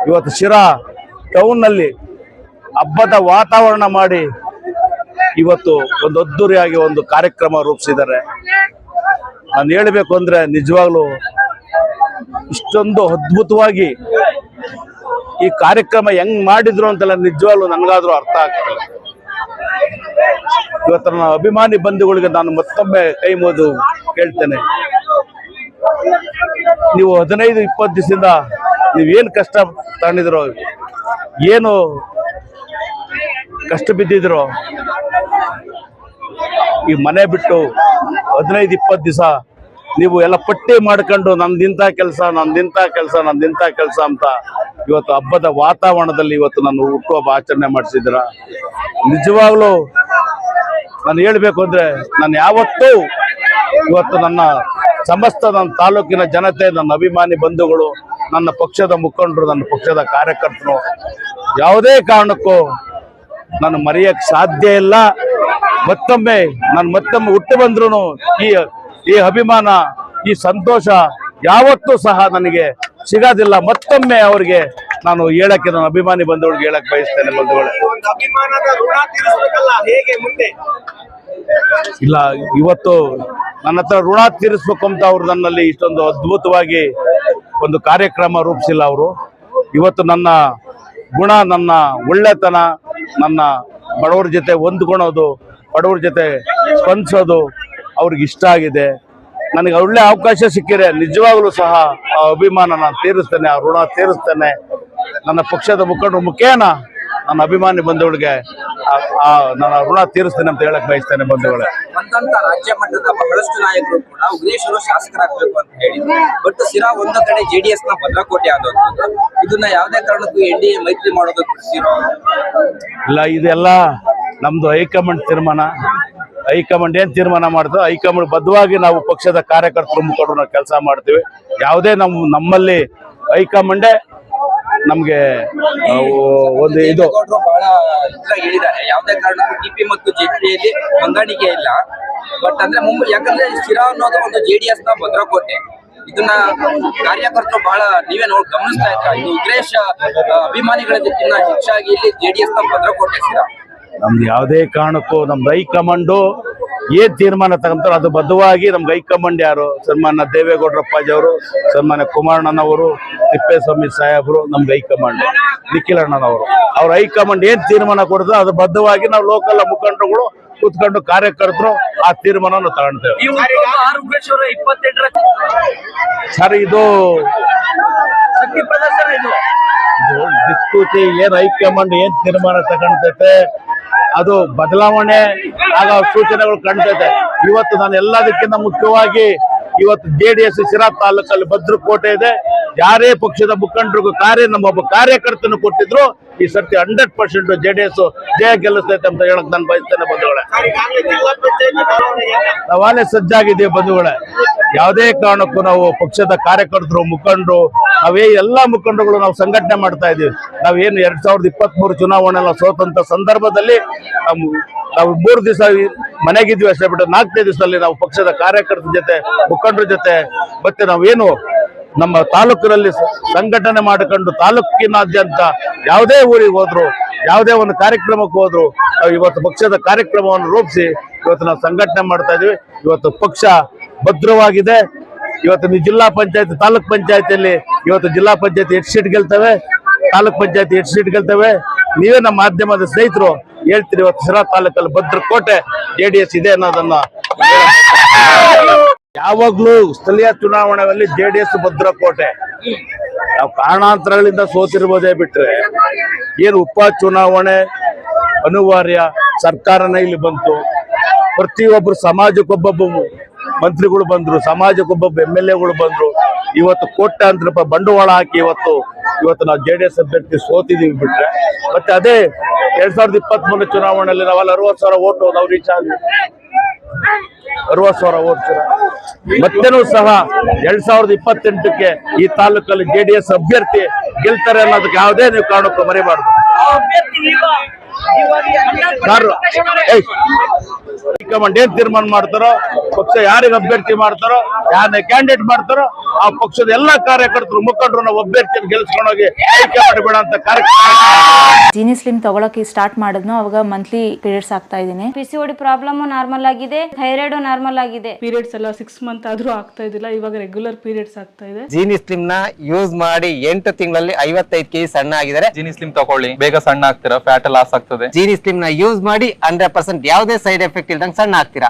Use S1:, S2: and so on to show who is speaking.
S1: ಇವತ್ತು ಶಿರಾ ಟೌನ್ನಲ್ಲಿ ಹಬ್ಬದ ವಾತಾವರಣ ಮಾಡಿ ಇವತ್ತು ಒಂದು ಅದ್ದೂರಿಯಾಗಿ ಒಂದು ಕಾರ್ಯಕ್ರಮ ರೂಪಿಸಿದ್ದಾರೆ. ನಾನು ಹೇಳಬೇಕು ಅಂದ್ರೆ ನಿಜವಾಗ್ಲೂ ಇಷ್ಟೊಂದು ಅದ್ಭುತವಾಗಿ ಈ ಕಾರ್ಯಕ್ರಮ ಹೆಂಗ್ ಮಾಡಿದ್ರು ಅಂತೆಲ್ಲ ನಿಜವಾಗ್ಲೂ ನನಗಾದ್ರೂ ಅರ್ಥ ಆಗ್ತಿಲ್ಲ. ಇವತ್ತು ನನ್ನ ಅಭಿಮಾನಿ ಬಂಧುಗಳಿಗೆ ನಾನು ಮತ್ತೊಮ್ಮೆ ಕೈ ಮುಗಿದು ಕೇಳ್ತೇನೆ, ನೀವು 15-20 ದಿವಸದಿಂದ ನೀವೇನು ಕಷ್ಟ ತಗೊಂಡಿದ್ರು, ಏನು ಕಷ್ಟ ಬಿದ್ದಿದ್ರು, ಈ ಮನೆ ಬಿಟ್ಟು 15-20 ದಿವಸ ನೀವು ಎಲ್ಲ ಪಟ್ಟಿ ಮಾಡ್ಕೊಂಡು ನಂದಿಂತ ಕೆಲಸ ಅಂತ ಇವತ್ತು ಹಬ್ಬದ ವಾತಾವರಣದಲ್ಲಿ ಇವತ್ತು ನಾನು ಹುಟ್ಟುಹಬ್ಬ ಆಚರಣೆ ಮಾಡಿಸಿದ್ರ. ನಿಜವಾಗ್ಲೂ ನಾನು ಹೇಳ್ಬೇಕು ಅಂದ್ರೆ ನಾನು ಯಾವತ್ತೂ ಇವತ್ತು ನನ್ನ ತಾಲೂಕಿನ ಜನತೆ, ನನ್ನ ಅಭಿಮಾನಿ ಬಂಧುಗಳು, ನನ್ನ ಪಕ್ಷದ ಮುಖಂಡರು, ನನ್ನ ಪಕ್ಷದ ಕಾರ್ಯಕರ್ತರು ಯಾವುದೇ ಕಾರಣಕ್ಕೂ ನಾನು ಮರೆಯಕ್ಕೆ ಸಾಧ್ಯ ಇಲ್ಲ. ಮತ್ತೊಮ್ಮೆ ಹುಟ್ಟು ಬಂದ್ರು ಈ ಅಭಿಮಾನ, ಈ ಸಂತೋಷ ಯಾವತ್ತೂ ಸಹ ನನಗೆ ಸಿಗೋದಿಲ್ಲ. ಮತ್ತೊಮ್ಮೆ ಅವರಿಗೆ ನಾನು ಹೇಳಕ್ಕೆ, ನನ್ನ ಅಭಿಮಾನಿ ಬಂಧುಗಳಿಗೆ ಹೇಳಕ್ ಬಯಸ್ತೇನೆ. ಬಂಧುಗಳೇ, ಇಲ್ಲ ಇವತ್ತು ನನ್ನ ಹತ್ರ ಋಣ ತೀರಿಸ್ಬೇಕು ಅಂತ ಅವ್ರು ನನ್ನಲ್ಲಿ ಇಷ್ಟೊಂದು ಅದ್ಭುತವಾಗಿ ಒಂದು ಕಾರ್ಯಕ್ರಮ ರೂಪಿಸಿಲ್ಲ. ಅವರು ಇವತ್ತು ನನ್ನ ಗುಣ, ನನ್ನ ಒಳ್ಳೆತನ, ನನ್ನ ಬಡವರ ಜೊತೆ ಹೊಂದ್ಕೊಳೋದು, ಬಡವರ ಜೊತೆ ಸ್ಪಂದಿಸೋದು ಅವ್ರಿಗೆ ಇಷ್ಟ ಆಗಿದೆ. ನನಗೆ ಒಳ್ಳೆ ಅವಕಾಶ ಸಿಕ್ಕಿದೆ, ನಿಜವಾಗ್ಲೂ ಸಹ ಆ ಅಭಿಮಾನ ನಾನು ತೀರಿಸ್ತೇನೆ, ಆ ಋಣ ತೀರಿಸ್ತೇನೆ. ನನ್ನ ಪಕ್ಷದ ಮುಖಂಡರ ಮುಖೇನ ನನ್ನ ಅಭಿಮಾನಿ ಬಂಧುಗಳಿಗೆ ನನ್ನ ಋಣ ತೀರಿಸ್ತೇನೆ ಅಂತ ಹೇಳಕ್ ಬಯಸ್ತೇನೆ. ಬಂಧುಗಳೇ,
S2: ರಾಜ್ಯ ಮಟ್ಟದ ಬಹಳಷ್ಟು ನಾಯಕರು ಕೂಡ ಉಗ್ರೇಶ್ವರು ಶಾಸಕರಾಗಬೇಕು ಅಂತ ಹೇಳಿದ್ರು. ಬಟ್ ಸಿರಾ ಒಂದು ಕಡೆ JDS ನ ಭದ್ರಕೋಟೆ ಆದಂಥದ್ದು, ಇದನ್ನ ಯಾವುದೇ ಕಾರಣಕ್ಕೂ NDA ಮೈತ್ರಿ ಮಾಡೋದಕ್ಕೆ
S1: ಇಲ್ಲ. ಇದೆಲ್ಲ ನಮ್ದು ಹೈಕಮಾಂಡ್ ತೀರ್ಮಾನ. ಹೈಕಮಾಂಡ್ ಏನ್ ತೀರ್ಮಾನ ಮಾಡ್ತೋ ಹೈಕಮಾಂಡ್ ಬದ್ಧವಾಗಿ ನಾವು ಪಕ್ಷದ ಕಾರ್ಯಕರ್ತರು ಮುಖಂಡರು ನಾವು ಕೆಲಸ ಮಾಡ್ತೀವಿ. ಯಾವುದೇ ನಮ್ಮಲ್ಲಿ ಹೈಕಮಾಂಡೇ ನಮ್ಗೆ ಒಂದು ಇದು
S2: ಬಹಳ ಹೇಳಿದ್ದಾರೆ, ಯಾವುದೇ ಕಾರಣಕ್ಕೂ TP ಮತ್ತು JPಯಲ್ಲಿ ಹೊಂದಾಣಿಕೆ ಇಲ್ಲ. ಬಟ್ ಅಂದ್ರೆ ಯಾಕಂದ್ರೆ ಶಿರಾ ಅನ್ನೋದು ಒಂದು JDS ನ ಭದ್ರಕೋಟೆ, ಇದನ್ನ ಕಾರ್ಯಕರ್ತರು ಬಹಳ ನೀವೇ ಗಮನಿಸ್ತಾ ಇದ್ರ. ಇದು ಉಗ್ರೇಶ್ ಅಭಿಮಾನಿಗಳಿಗಿಂತ ಹೆಚ್ಚಾಗಿ ಇಲ್ಲಿ JDS ನ ಭದ್ರಕೋಟೆ ಶಿರಾ.
S1: ನಮ್ದು ಯಾವುದೇ ಕಾರಣಕ್ಕೂ ನಮ್ದು ಹೈಕಮಾಂಡು ಏನ್ ತೀರ್ಮಾನ ತಗೊಂತಾರೋ ಅದು ಬದ್ಧವಾಗಿ ನಮ್ಗೆ ಹೈಕಮಾಂಡ್ ಯಾರು, ಸನ್ಮಾನ್ಯ ದೇವೇಗೌಡರಪ್ಪಾಜಿ ಅವರು, ಸನ್ಮಾನ್ಯ ಕುಮಾರಣ್ಣನವರು, ತಿಪ್ಪೇಸ್ವಾಮಿ ಸಾಹೇಬರು ನಮ್ಗೆ ಹೈಕಮಾಂಡ್, ನಿಖಿಲ್ ಅಣ್ಣನವರು. ಅವ್ರ ಹೈಕಮಾಂಡ್ ಏನ್ ತೀರ್ಮಾನ ಕೊಡ್ತೋ ಅದು ಬದ್ಧವಾಗಿ ನಾವು ಲೋಕಲ್ ಮುಖಂಡರುಗಳು ಕೂತ್ಕೊಂಡು ಕಾರ್ಯಕರ್ತರು ಆ ತೀರ್ಮಾನವನ್ನು ತಗೊಳ್ತೇವೆ. ಸರ್, ಇದು ದಿಕ್ಸೂಚಿ ಏನ್ ಹೈಕಮಾಂಡ್ ಏನ್ ತೀರ್ಮಾನ ತಗೊಂತೈತೆ ಅದು ಬದಲಾವಣೆ ಆಗ ಸೂಚನೆಗಳು ಕಾಣ್ತೈತೆ. ಇವತ್ತು ನಾನು ಎಲ್ಲದಕ್ಕಿಂತ ಮುಖ್ಯವಾಗಿ ಇವತ್ತು JDS ಶಿರಾ ತಾಲೂಕಲ್ಲಿ ಭದ್ರಕೋಟೆ ಇದೆ. ಯಾರೇ ಪಕ್ಷದ ಮುಖಂಡರಿಗೂ ನಮ್ಮೊಬ್ಬ ಕಾರ್ಯಕರ್ತನ ಕೊಟ್ಟಿದ್ರು ಈ ಸರ್ತಿ 100% JDS ಜಯ ಗೆಲ್ಲಿಸ್ತೈತೆ ಅಂತ ಹೇಳಕ್ ನಾನು ಬಯಸ್ತೇನೆ. ಬಂಧುಗಳೇ, ನಾವಾಗಲೇ ಸಜ್ಜಾಗಿದ್ದೀವಿ. ಬಂಧುಗಳೇ, ಯಾವುದೇ ಕಾರಣಕ್ಕೂ ನಾವು ಪಕ್ಷದ ಕಾರ್ಯಕರ್ತರು, ಮುಖಂಡರು, ಎಲ್ಲಾ ಮುಖಂಡರುಗಳು ನಾವು ಸಂಘಟನೆ ಮಾಡ್ತಾ ಇದೀವಿ. ನಾವೇನು 2023 ಚುನಾವಣೆ ಸೋತಂತ ಸಂದರ್ಭದಲ್ಲಿ ನಾವು 3 ದಿವಸ ಮನೆಗಿದ್ವಿ ಅಷ್ಟೇ ಬಿಟ್ಟು 4ನೇ ದಿವಸದಲ್ಲಿ ನಾವು ಪಕ್ಷದ ಕಾರ್ಯಕರ್ತರ ಜೊತೆ, ಮುಖಂಡರ ಜೊತೆ, ಮತ್ತೆ ನಾವೇನು ನಮ್ಮ ತಾಲೂಕಿನಲ್ಲಿ ಸಂಘಟನೆ ಮಾಡಿಕೊಂಡು ತಾಲೂಕಿನಾದ್ಯಂತ ಯಾವುದೇ ಊರಿಗೆ ಹೋದ್ರು, ಯಾವುದೇ ಒಂದು ಕಾರ್ಯಕ್ರಮಕ್ಕೆ ಹೋದ್ರು ಇವತ್ತು ಪಕ್ಷದ ಕಾರ್ಯಕ್ರಮವನ್ನು ರೂಪಿಸಿ ಇವತ್ತು ನಾವು ಸಂಘಟನೆ ಮಾಡ್ತಾ ಇದೀವಿ. ಇವತ್ತು ಪಕ್ಷ ಭದ್ರವಾಗಿದೆ. ಇವತ್ತು ಜಿಲ್ಲಾ ಪಂಚಾಯತ್, ತಾಲೂಕ್ ಪಂಚಾಯತಿಯಲ್ಲಿ ಇವತ್ತು ಜಿಲ್ಲಾ ಪಂಚಾಯತ್ 8 ಸೀಟ್ ಗೆಲ್ತವೆ, ತಾಲೂಕ್ ಪಂಚಾಯತ್ 8 ಸೀಟ್ ಗೆಲ್ತವೆ. ನೀವೇ ನಮ್ಮ ಮಾಧ್ಯಮದ ಸ್ನೇಹಿತರು ಹೇಳ್ತೀರಿ, ಇವತ್ತು ಶಿರಾ ತಾಲೂಕಲ್ಲಿ ಭದ್ರಕೋಟೆ JDS ಇದೆ ಅನ್ನೋದನ್ನ. ಯಾವಾಗ್ಲೂ ಸ್ಥಳೀಯ ಚುನಾವಣೆಯಲ್ಲಿ JDS ಭದ್ರಕೋಟೆ. ನಾವು ಕಾರಣಾಂತರಗಳಿಂದ ಸೋತಿರ್ಬೋದೇ ಬಿಟ್ರೆ ಏನು ಉಪ ಚುನಾವಣೆ ಅನಿವಾರ್ಯ. ಸರ್ಕಾರನೇ ಇಲ್ಲಿ ಬಂತು, ಪ್ರತಿಯೊಬ್ಬರು ಸಮಾಜಕ್ಕೊಬ್ಬೊಬ್ಬ ಮಂತ್ರಿಗಳು ಬಂದ್ರು, ಸಮಾಜಕ್ಕೊಬ್ಬೊಬ್ಬ MLAಗಳು ಬಂದ್ರು. ಇವತ್ತು ಕೋಟ್ಯಾಂತರ ರೂಪಾಯಿ ಬಂಡವಾಳ ಹಾಕಿ ಇವತ್ತು ನಾವು JDS ಅಭ್ಯರ್ಥಿ ಸೋತಿದೀವಿ ಬಿಟ್ರೆ, ಮತ್ತೆ ಅದೇ 2023 ಚುನಾವಣೆಯಲ್ಲಿ ನಾವೆಲ್ಲ 60,000 ಓಟು ನಾವು ರೀಚ್ ಆದ್ವಿ. 60,000 ಓಟ್ ಮತ್ತೇನೂ ಸಹ 2028ಕ್ಕೆ ಈ ತಾಲೂಕಲ್ಲಿ JDS ಅಭ್ಯರ್ಥಿ ಗೆಲ್ತಾರೆ ಅನ್ನೋದಕ್ಕೆ ಯಾವುದೇ ನೀವು ಕಾರಣಕ್ಕೂ ಮರೆಯಬಾರ್ದು. ಹೈಕಮಾಂಡ್ ಏನ್ ತೀರ್ಮಾನ ಮಾಡ್ತಾರೋ, ಪಕ್ಷ ಯಾರಿಗೆ ಅಭ್ಯರ್ಥಿ ಮಾಡ್ತಾರೋ, ಯಾರನ್ನ ಕ್ಯಾಂಡಿಡೇಟ್ ಮಾಡ್ತಾರೋ ಆ ಪಕ್ಷದ ಎಲ್ಲಾ ಕಾರ್ಯಕರ್ತರು ಮುಖಂಡರು ನಾವು ಅಭ್ಯರ್ಥಿಯನ್ನು ಗೆಲ್ಸ್ಕೊಂಡೋಗಿ ಆಯ್ಕೆ ಮಾಡಿಬೇಡ ಅಂತ ಕಾರ್ಯಕ್ರಮ.
S3: ಜೀನಿ ಸ್ಲಿಮ್ ತಗೊಳಕ್ಕೆ ಸ್ಟಾರ್ಟ್ ಮಾಡಿದ್ನು ಅವಾಗ ಮಂತ್ಲಿ ಪೀರಿಯಡ್ಸ್ ಆಗ್ತಾ ಇದೀನಿ.
S4: PCOD ಪ್ರಾಬ್ಲಮ್ ನಾರ್ಮಲ್ ಆಗಿದೆ, ಥೈರಾಯ್ಡ್ ನಾರ್ಮಲ್ ಆಗಿದೆ.
S5: ಪೀರಿಯಡ್ಸ್ ಎಲ್ಲ 6 ಮಂತ್ ಆದ್ರೂ ಆಗ್ತಾ ಇದ್ದಿಲ್ಲ, ಇವಾಗ ರೆಗ್ಯುಲರ್ ಪೀರಿಯಡ್ಸ್ ಆಗ್ತಾ ಇದೆ.
S6: ಜೀನಿ ಸ್ಲಿಮ್ ನ ಯೂಸ್ ಮಾಡಿ 8 ತಿಂಗಳಲ್ಲಿ 55 kg ಸಣ್ಣ ಆಗಿದ್ದಾರೆ.
S7: ಜೀನಿ ಸ್ಲಿಮ್ ತಗೊಳ್ಳಿ, ಬೇಗ ಸಣ್ಣ ಆಗ್ತೀರಾ, ಫ್ಯಾಟ್ ಲಾಸ್ ಆಗ್ತದೆ.
S6: ಜೀನಿ ಸ್ಲಿಮ್ ನ ಯೂಸ್ ಮಾಡಿ 100% ಯಾವುದೇ ಸೈಡ್ ಎಫೆಕ್ಟ್ ಇಲ್ದಂಗೆ ಸಣ್ಣ ಆಗ್ತೀರಾ.